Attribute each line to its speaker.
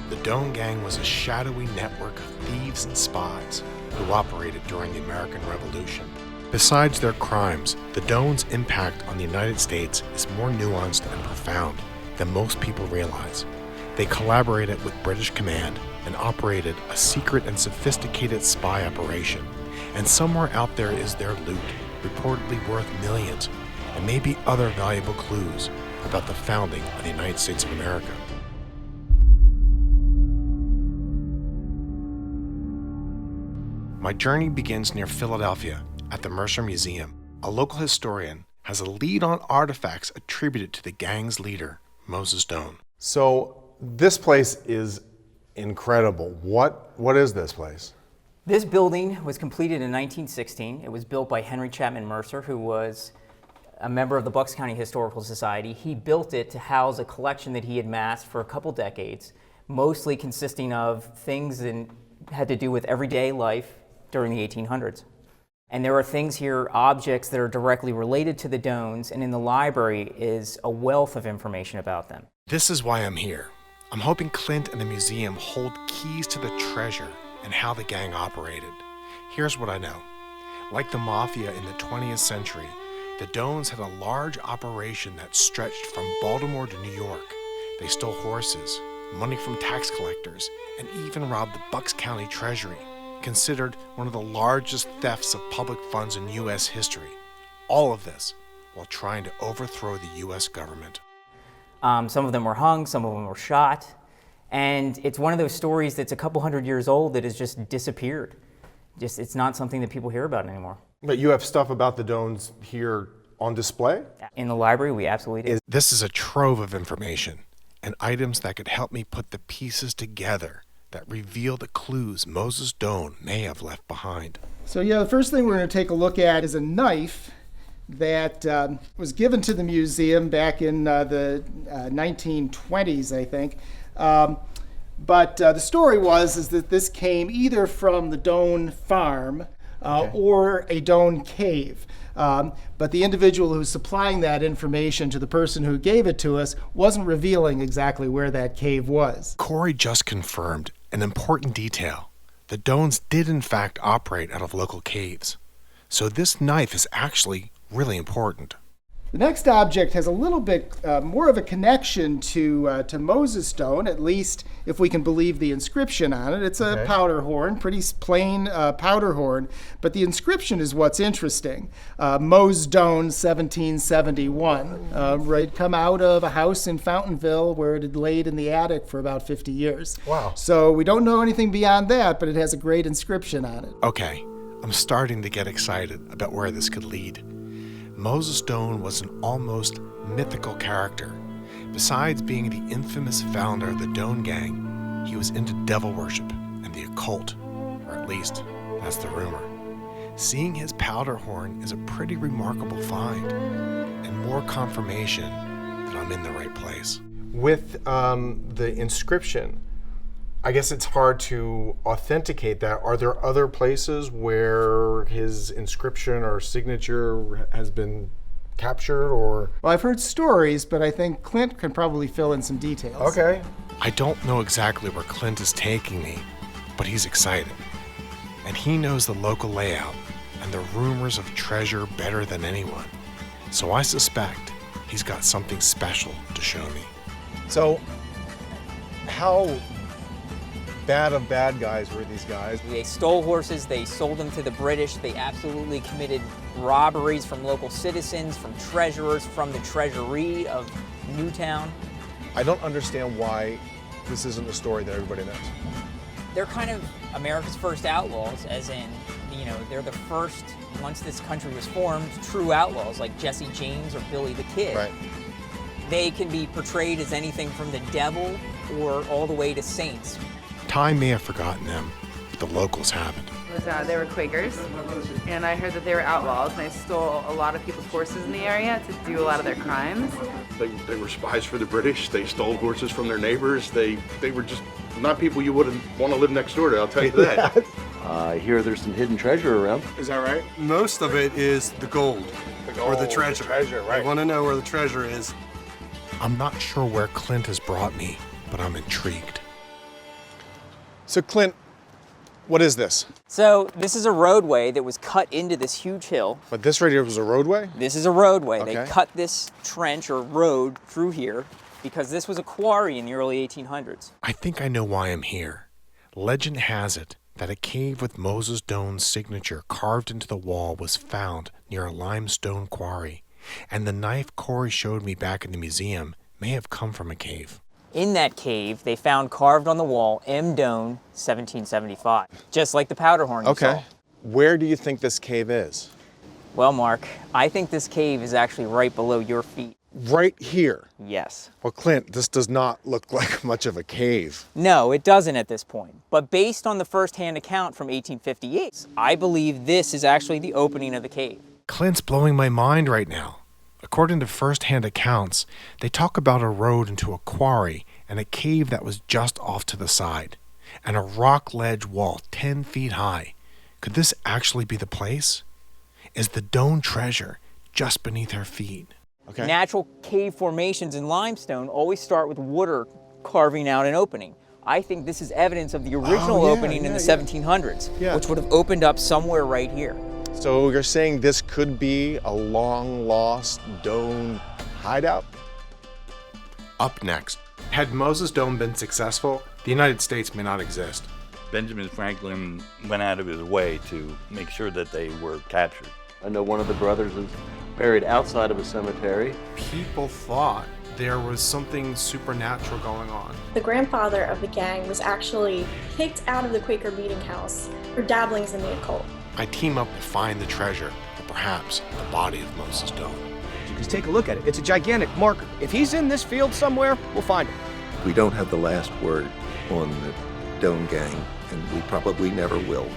Speaker 1: The Doan Gang was a shadowy network of thieves and spies who operated during the American Revolution. Besides their crimes, the Doan's impact on the United States is more nuanced and profound than most people realize. They collaborated with British Command and operated a secret and sophisticated spy operation. And somewhere out there is their loot, reportedly worth millions, and maybe other valuable clues about the founding of the United States of America. My journey begins near Philadelphia at the Mercer Museum. A local historian has a lead on artifacts attributed to the gang's leader, Moses Doan.
Speaker 2: So this place is incredible. What is this place?
Speaker 3: This building was completed in 1916. It was built by Henry Chapman Mercer, who was a member of the Bucks County Historical Society. He built it to house a collection that he had amassed for a couple decades, mostly consisting of things that had to do with everyday life during the 1800s. And there are things here, objects that are directly related to the Doans, and in the library is a wealth of information about them.
Speaker 1: This is why I'm here. I'm hoping Clint and the museum hold keys to the treasure and how the gang operated. Here's what I know. Like the mafia in the 20th century, the Doans had a large operation that stretched from Baltimore to New York. They stole horses, money from tax collectors, and even robbed the Bucks County Treasury, considered one of the largest thefts of public funds in U.S. history. All of this while trying to overthrow the U.S. government.
Speaker 3: Some of them were hung, some of them were shot, and it's one of those stories that's a couple hundred years old that has just disappeared. It's not something that people hear about anymore.
Speaker 2: But you have stuff about the Doans here on display?
Speaker 3: In the library, we absolutely do.
Speaker 1: This is a trove of information and items that could help me put the pieces together that reveal the clues Moses Doan may have left behind.
Speaker 4: So the first thing we're going to take a look at is a knife that was given to the museum back in the 1920s, I think. But the story is that this came either from the Doan farm or a Doan cave. But the individual who's supplying that information to the person who gave it to us wasn't revealing exactly where that cave was.
Speaker 1: Corey just confirmed an important detail. The Doans did in fact operate out of local caves. So this knife is actually really important.
Speaker 4: The next object has a little bit more of a connection to Moses Doan, at least if we can believe the inscription on it. It's a powder horn, pretty plain powder horn, but the inscription is what's interesting. Mose Doan, 1771, right, come out of a house in Fountainville where it had laid in the attic for about 50 years.
Speaker 2: Wow.
Speaker 4: So we don't know anything beyond that, but it has a great inscription on it.
Speaker 1: Okay, I'm starting to get excited about where this could lead. Moses Doan was an almost mythical character. Besides being the infamous founder of the Doan Gang, he was into devil worship and the occult, or at least that's the rumor. Seeing his powder horn is a pretty remarkable find, and more confirmation that I'm in the right place.
Speaker 2: With the inscription, I guess it's hard to authenticate that. Are there other places where his inscription or signature has been captured, or?
Speaker 4: Well, I've heard stories, but I think Clint can probably fill in some details.
Speaker 2: Okay.
Speaker 1: I don't know exactly where Clint is taking me, but he's excited. And he knows the local layout and the rumors of treasure better than anyone. So I suspect he's got something special to show me.
Speaker 2: So, how bad of bad guys were these guys?
Speaker 3: They stole horses, they sold them to the British, they absolutely committed robberies from local citizens, from treasurers, from the treasury of Newtown.
Speaker 2: I don't understand why this isn't a story that everybody knows.
Speaker 3: They're kind of America's first outlaws, as in, they're the first, once this country was formed, true outlaws like Jesse James or Billy the Kid.
Speaker 2: Right.
Speaker 3: They can be portrayed as anything from the devil or all the way to saints.
Speaker 1: Time may have forgotten them, but the locals haven't.
Speaker 5: They were Quakers, and I heard that they were outlaws, and they stole a lot of people's horses in the area to do a lot of their crimes.
Speaker 6: They were spies for the British. They stole horses from their neighbors. They were just not people you wouldn't want to live next door to, I'll tell you that.
Speaker 7: I hear there's some hidden treasure around.
Speaker 2: Is that right?
Speaker 8: Most of it is the gold, or the treasure.
Speaker 2: Right.
Speaker 8: I want to know where the treasure is.
Speaker 1: I'm not sure where Clint has brought me, but I'm intrigued.
Speaker 2: So Clint, what is this?
Speaker 3: So this is a roadway that was cut into this huge hill.
Speaker 2: But this right here was a roadway?
Speaker 3: This is a roadway.
Speaker 2: Okay.
Speaker 3: They cut this trench or road through here because this was a quarry in the early 1800s.
Speaker 1: I think I know why I'm here. Legend has it that a cave with Moses Doan's signature carved into the wall was found near a limestone quarry, and the knife Corey showed me back in the museum may have come from a cave.
Speaker 3: In that cave, they found carved on the wall, M. Doan, 1775, just like the powder horn you saw.
Speaker 2: Where do you think this cave is?
Speaker 3: Well, Mark, I think this cave is actually right below your feet.
Speaker 2: Right here.
Speaker 3: Yes.
Speaker 2: Well, Clint, this does not look like much of a cave.
Speaker 3: No, it doesn't at this point. But based on the first-hand account from 1858, I believe this is actually the opening of the cave.
Speaker 1: Clint's blowing my mind right now. According to first-hand accounts, they talk about a road into a quarry and a cave that was just off to the side, and a rock ledge wall 10 feet high. Could this actually be the place? Is the Doan treasure just beneath our feet?
Speaker 2: Okay.
Speaker 3: Natural cave formations in limestone always start with water carving out an opening. I think this is evidence of the original opening in the 1700s, which would have opened up somewhere right here.
Speaker 2: So you're saying this could be a long-lost Doan hideout?
Speaker 1: Up next, had Moses Doan been successful, the United States may not exist.
Speaker 9: Benjamin Franklin went out of his way to make sure that they were captured.
Speaker 7: I know one of the brothers is buried outside of a cemetery.
Speaker 1: People thought there was something supernatural going on.
Speaker 10: The grandfather of the gang was actually kicked out of the Quaker meeting house for dabblings in the occult.
Speaker 1: I team up to find the treasure, or perhaps the body of Moses Doan.
Speaker 11: Just take a look at it. It's a gigantic marker. If he's in this field somewhere, we'll find him.
Speaker 12: We don't have the last word on the Doan Gang, and we probably never will.